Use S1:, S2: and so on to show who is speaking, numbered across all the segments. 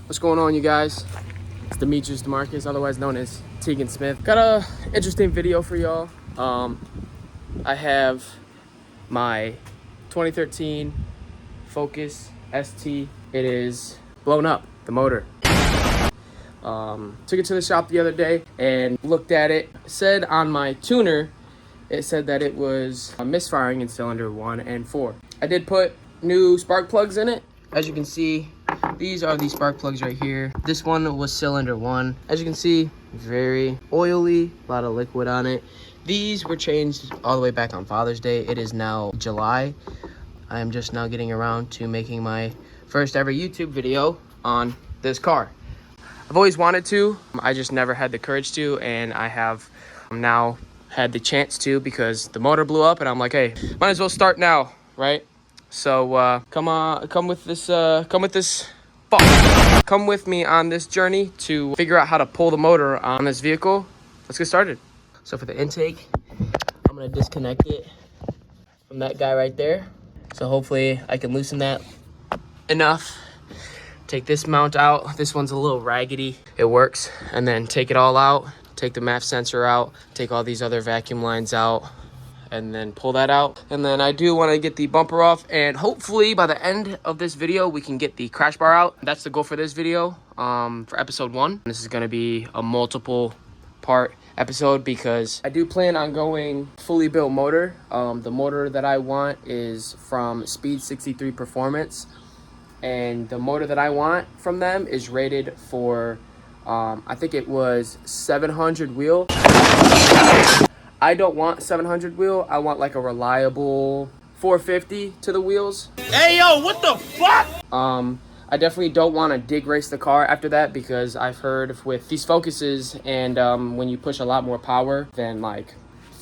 S1: What's going on, you guys? It's DmitriusDmarcus, otherwise known as Tegan Smith. Got a interesting video for y'all. I have my 2013 Focus ST. It is blown up, the motor. Took it to the shop the other day and looked at it. It said on my tuner, it said that it was misfiring in cylinder 1 and 4. I did put new spark plugs in it. As you can see, these are the spark plugs right here. This one was cylinder 1. As you can see, very oily, a lot of liquid on it. These were changed all the way back on Father's Day. It is now July. I am just now getting around to making my first ever YouTube video on this car. I've always wanted to, I just never had the courage to, and I have now had the chance to because the motor blew up and I'm like, hey, might as well start now, right? So come with me on this journey to figure out how to pull the motor on this vehicle. Let's get started. So for the intake, I'm gonna disconnect it from that guy right there. So hopefully I can loosen that enough. Take this mount out. This one's a little raggedy. It works. And then take it all out. Take the MAF sensor out. Take all these other vacuum lines out. And then pull that out. And then I do want to get the bumper off. And hopefully by the end of this video, we can get the crash bar out. That's the goal for this video, for episode 1. This is going to be a multiple part episode because I do plan on going fully built motor. The motor that I want is from Speed 63 Performance. And the motor that I want from them is rated for, I think it was 700 wheel. I don't want 700 wheel. I want like a reliable 450 to the wheels.
S2: Hey, yo, what the fuck?
S1: I definitely don't want to dig race the car after that because I've heard with these Focuses and when you push a lot more power than like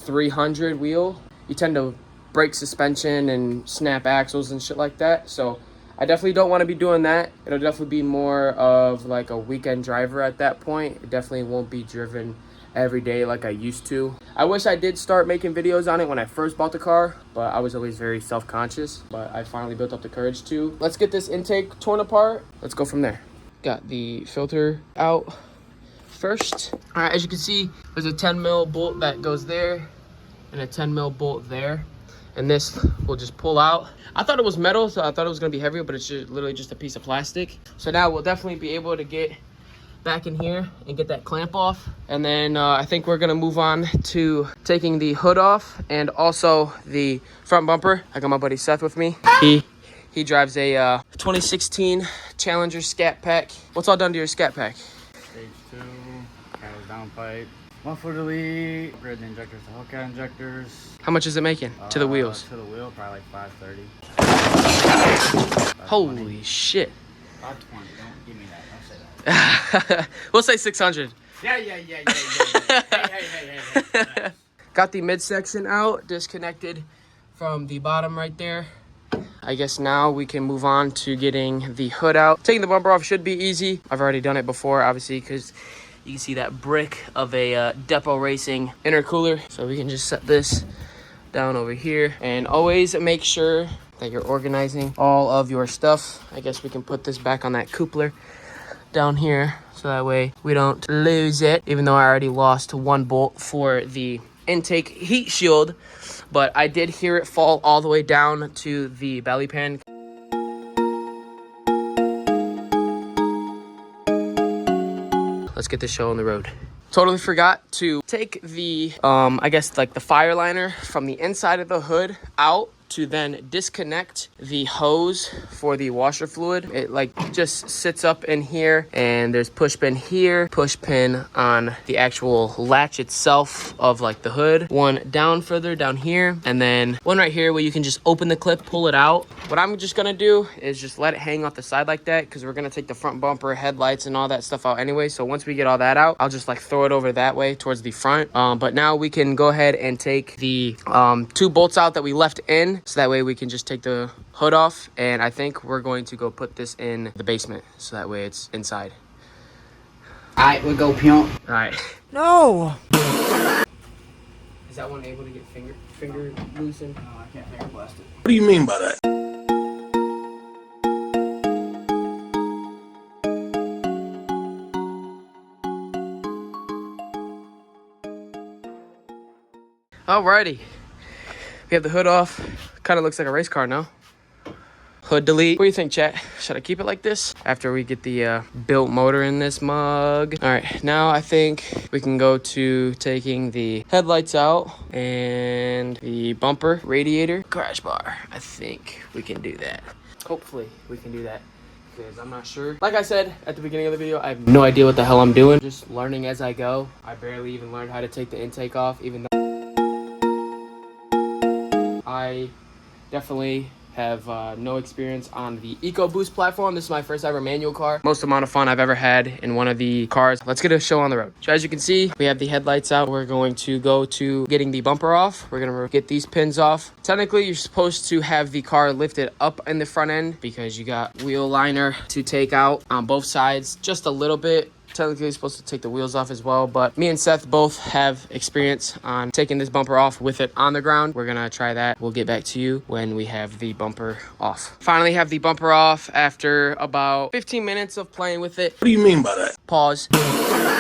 S1: 300 wheel, you tend to break suspension and snap axles and shit like that. So I definitely don't want to be doing that. It'll definitely be more of like a weekend driver at that point. It definitely won't be driven every day like I used to. I wish I did start making videos on it when I first bought the car, but I was always very self-conscious, but I finally built up the courage to. Let's get this intake torn apart. Let's go from there. Got the filter out first. All right, as you can see, there's a 10 mil bolt that goes there and a 10 mil bolt there. And this will just pull out. I thought it was metal, so I thought it was gonna be heavier, but it's just literally just a piece of plastic. So now we'll definitely be able to get back in here and get that clamp off. And then I think we're gonna move on to taking the hood off and also the front bumper. I got my buddy Seth with me. He drives a 2016 Challenger Scat Pack. What's all done to your Scat Pack?
S2: Stage 2, catalyst downpipe, muffler delete, upgrade the injectors to Hellcat injectors.
S1: How much is it making to the wheels?
S2: To the wheel, probably like 530.
S1: Holy shit.
S2: 520, don't give me that, don't say that.
S1: We'll say 600.
S2: Yeah. Hey. Nice.
S1: Got the midsection out, disconnected from the bottom right there. I guess now we can move on to getting the hood out. Taking the bumper off should be easy. I've already done it before, obviously, because you can see that brick of a Depot Racing intercooler. So we can just set this down over here and always make sure that you're organizing all of your stuff. I guess we can put this back on that coupler down here so that way we don't lose it, even though I already lost one bolt for the intake heat shield, but I did hear it fall all the way down to the belly pan. Let's get this show on the road. Totally forgot to take the, I guess like the fire liner from the inside of the hood out to then disconnect the hose for the washer fluid. It like just sits up in here and there's push pin here, push pin on the actual latch itself of like the hood, one down further down here, and then one right here where you can just open the clip, pull it out. What I'm just gonna do is just let it hang off the side like that because we're gonna take the front bumper, headlights, and all that stuff out anyway. So once we get all that out, I'll just like throw it over that way towards the front. But now we can go ahead and take the 2 bolts out that we left in, so that way we can just take the hood off. And I think we're going to go put this in the basement so that way it's inside.
S3: All right, we'll go pimp.
S1: All right.
S3: No.
S1: Is that one able to get finger loosened?
S2: No, I can't finger blast it.
S4: What do you mean by that?
S1: Alrighty. We have the hood off. Kind of looks like a race car now. Hood delete. What do you think, chat? Should I keep it like this after we get the built motor in this mug? All right, now I think we can go to taking the headlights out and the bumper, radiator, crash bar. I think we can do that. Hopefully we can do that because I'm not sure. Like I said at the beginning of the video, I have no idea what the hell I'm doing. Just learning as I go. I barely even learned how to take the intake off, even though I definitely have no experience on the EcoBoost platform. This is my first ever manual car. Most amount of fun I've ever had in one of the cars. Let's get a show on the road. So as you can see, we have the headlights out. We're going to go to getting the bumper off. We're gonna get these pins off. Technically, you're supposed to have the car lifted up in the front end because you got wheel liner to take out on both sides just a little bit. Technically, you're supposed to take the wheels off as well, but me and Seth both have experience on taking this bumper off with it on the ground. We're gonna try that. We'll get back to you when we have the bumper off. Finally have the bumper off after about 15 minutes of playing with it.
S4: What do you mean by that?
S1: Pause.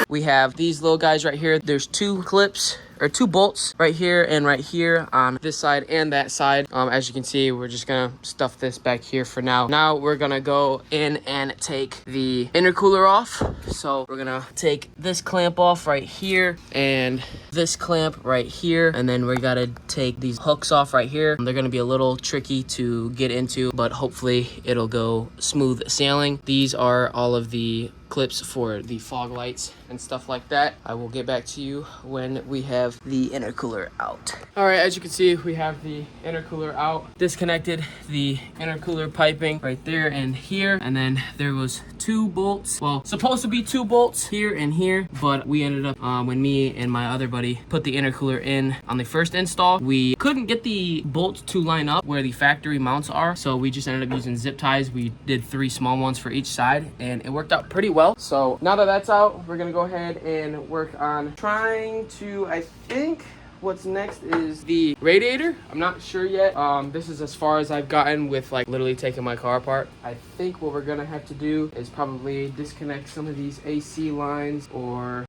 S1: We have these little guys right here. There's two clips or two bolts right here and right here on this side and that side. As you can see, we're just gonna stuff this back here for now. Now we're gonna go in and take the intercooler off. So we're gonna take this clamp off right here and this clamp right here, and then we gotta take these hooks off right here. They're gonna be a little tricky to get into, but hopefully it'll go smooth sailing. These are all of the clips for the fog lights and stuff like that. I will get back to you when we have the intercooler out. All right, as you can see, we have the intercooler out. Disconnected the intercooler piping right there and here, and then there was two bolts. Well, supposed to be two bolts here and here, but we ended up when me and my other buddy put the intercooler in on the first install, we couldn't get the bolts to line up where the factory mounts are, so we just ended up using zip ties. We did 3 small ones for each side, and it worked out pretty well. So now that that's out, we're gonna go ahead and work on trying to, I think what's next is the radiator. I'm not sure yet. This is as far as I've gotten with like literally taking my car apart. I think what we're gonna have to do is probably disconnect some of these AC lines or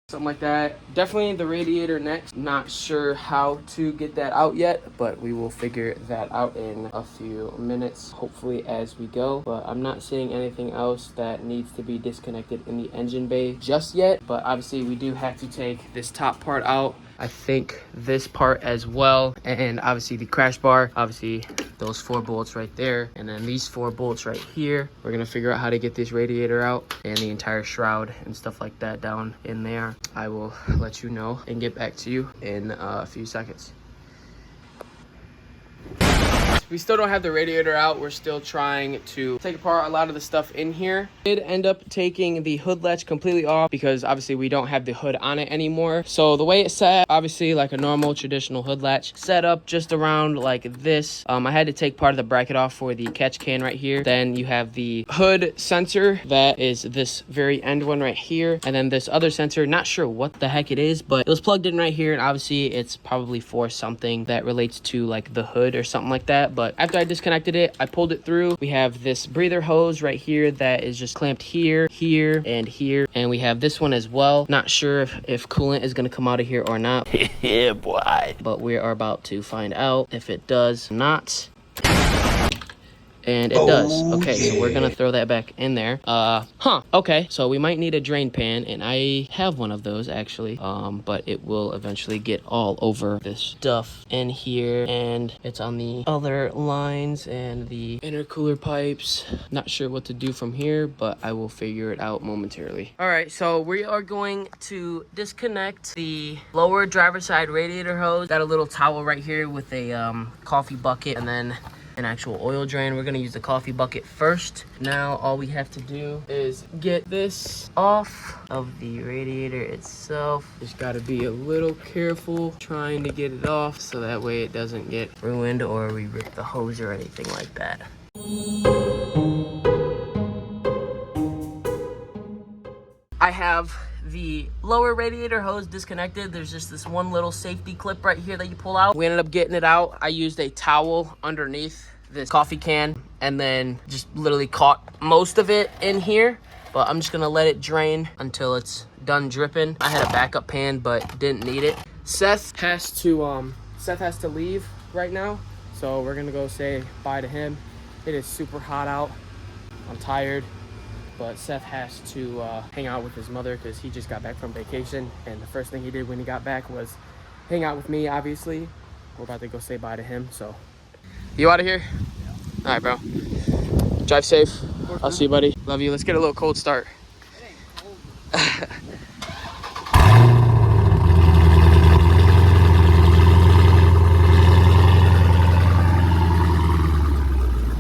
S1: something like that. Definitely the radiator next. Not sure how to get that out yet, but we will figure that out in a few minutes, hopefully as we go. But I'm not seeing anything else that needs to be disconnected in the engine bay just yet. But obviously we do have to take this top part out. I think this part as well, and obviously the crash bar, obviously those 4 bolts right there, and then these 4 bolts right here. We're gonna figure out how to get this radiator out and the entire shroud and stuff like that down in there. I will let you know and get back to you in a few seconds. We still don't have the radiator out. We're still trying to take apart a lot of the stuff in here. Did end up taking the hood latch completely off because obviously we don't have the hood on it anymore. So the way it's set, obviously like a normal traditional hood latch, set up just around like this. I had to take part of the bracket off for the catch can right here. Then you have the hood sensor that is this very end one right here, and then this other sensor, not sure what the heck it is, but it was plugged in right here, and obviously it's probably for something that relates to like the hood or something like that. But after I disconnected it, I pulled it through. We have this breather hose right here that is just clamped here, here, and here. And we have this one as well. Not sure if coolant is going to come out of here or not.
S4: Yeah, boy.
S1: But we are about to find out if it does not. And it does. Okay, so we're gonna throw that back in there. Okay, so we might need a drain pan, and I have one of those actually. But it will eventually get all over this stuff in here, and it's on the other lines and the intercooler pipes. Not sure what to do from here, but I will figure it out momentarily. All right, so we are going to disconnect the lower driver's side radiator hose. Got a little towel right here with a coffee bucket, and then an actual oil drain. We're gonna use the coffee bucket first. Now all we have to do is get this off of the radiator itself. Just gotta be a little careful trying to get it off so that way it doesn't get ruined or we rip the hose or anything like that. I have the lower radiator hose disconnected. There's just this one little safety clip right here that you pull out. We ended up getting it out. I used a towel underneath this coffee can and then just literally caught most of it in here. But I'm just gonna let it drain until it's done dripping. I had a backup pan but didn't need it. Seth has to leave right now, so we're gonna go say bye to him. It is super hot out. I'm tired, but Seth has to hang out with his mother because he just got back from vacation, and the first thing he did when he got back was hang out with me. Obviously, we're about to go say bye to him. So, you out of here? Yeah. All right, bro. Drive safe. I'll see you, buddy. Love you. Let's get a little cold start.
S2: It ain't cold.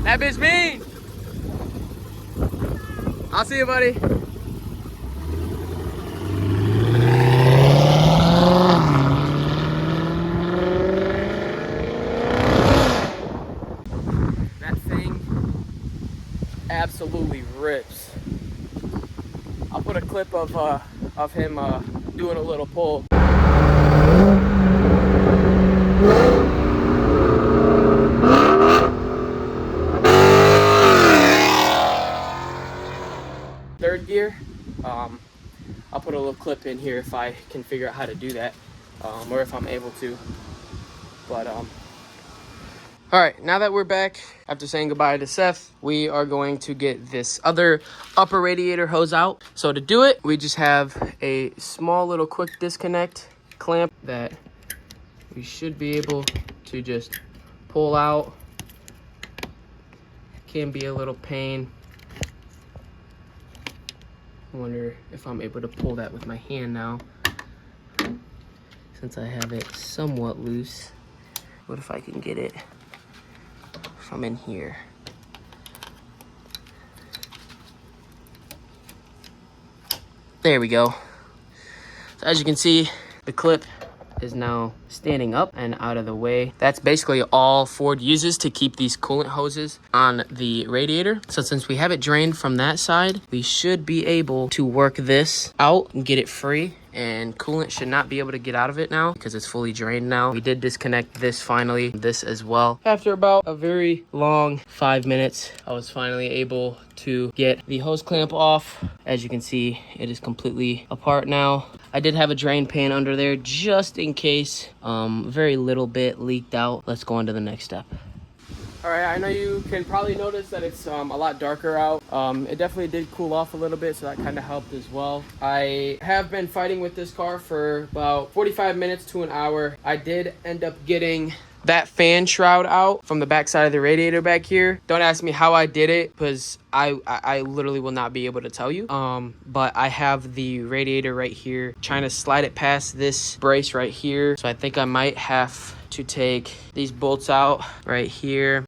S1: That bitch mean. I'll see you, buddy. That thing absolutely rips. I'll put a clip of him doing a little pull. Third gear. I'll put a little clip in here if I can figure out how to do that, or if I'm able to. But all right, now that we're back after saying goodbye to Seth, we are going to get this other upper radiator hose out. So to do it, we just have a small little quick disconnect clamp that we should be able to just pull out. Can be a little pain. I wonder if I'm able to pull that with my hand now, since I have it somewhat loose. What if I can get it from in here? There we go. So as you can see, the clip is now standing up and out of the way. That's basically all Ford uses to keep these coolant hoses on the radiator. So since we have it drained from that side, we should be able to work this out and get it free. And coolant should not be able to get out of it now because it's fully drained now. We did disconnect this finally, this as well. After about a very long 5 minutes, I was finally able to get the hose clamp off. As you can see, it is completely apart now. I did have a drain pan under there just in case. Very little bit leaked out. Let's go on to the next step. All right, I know you can probably notice that it's a lot darker out. It definitely did cool off a little bit, so that kind of helped as well. I have been fighting with this car for about 45 minutes to an hour. I did end up getting that fan shroud out from the back side of the radiator back here. Don't ask me how I did it, because I literally will not be able to tell you. But I have the radiator right here, trying to slide it past this brace right here. So I think I might have to take these bolts out right here.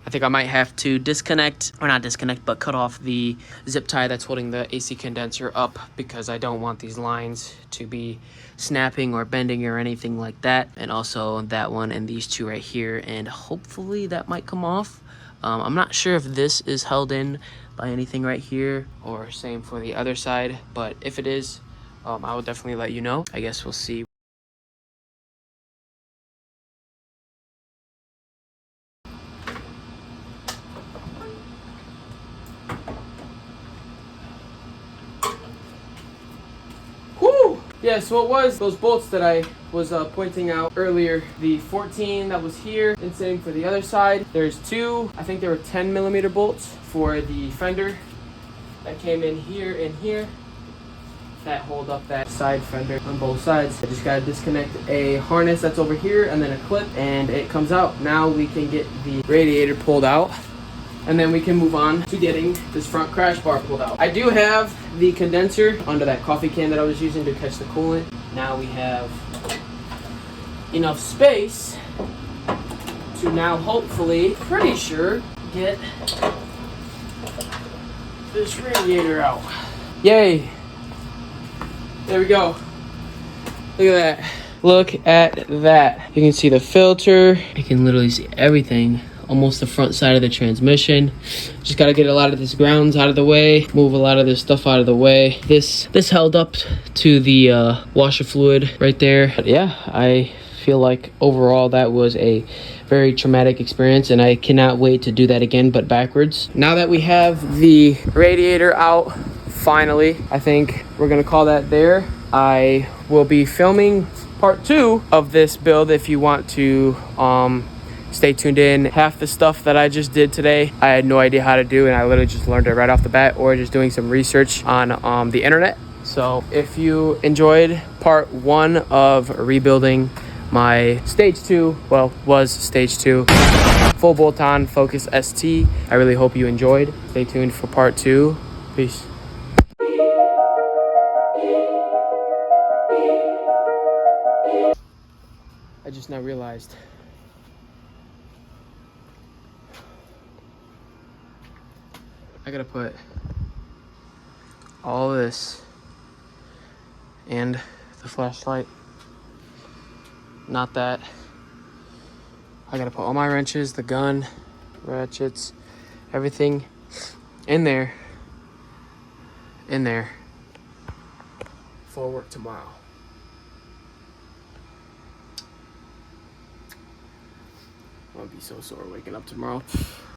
S1: I think I might have to disconnect, or not disconnect, but cut off the zip tie that's holding the AC condenser up, because I don't want these lines to be snapping or bending or anything like that. And also that one and these two right here, and hopefully that might come off. I'm not sure if this is held in by anything right here, or same for the other side, but if it is, I will definitely let you know. I guess we'll see. Yeah, so it was those bolts that I was pointing out earlier. The 14 that was here, and same for the other side. There's two, I think there were 10mm bolts for the fender that came in here and here that hold up that side fender on both sides. I just gotta disconnect a harness that's over here and then a clip, and it comes out. Now we can get the radiator pulled out, and then we can move on to getting this front crash bar pulled out. I do have the condenser under that coffee can that I was using to catch the coolant. Now we have enough space to now hopefully, pretty sure, get this radiator out. Yay! There we go. Look at that. Look at that. You can see the filter. You can literally see everything. Almost the front side of the transmission. Just gotta get a lot of this grounds out of the way, move a lot of this stuff out of the way. This held up to the washer fluid right there. But yeah, I feel like overall that was a very traumatic experience, and I cannot wait to do that again, but backwards. Now that we have the radiator out, finally, I think we're gonna call that there. I will be filming part 2 of this build if you want to stay tuned in. Half the stuff that I just did today, I had no idea how to do, and I literally just learned it right off the bat, or just doing some research on the internet. So if you enjoyed part 1 of rebuilding my stage 2, well, was stage 2 full bolt-on Focus ST, I really hope you enjoyed. Stay tuned for part 2. Peace. I just now realized I gotta put all this and the flashlight, not that. I gotta put all my wrenches, the gun, ratchets, everything in there for work tomorrow. I'm gonna be so sore waking up tomorrow.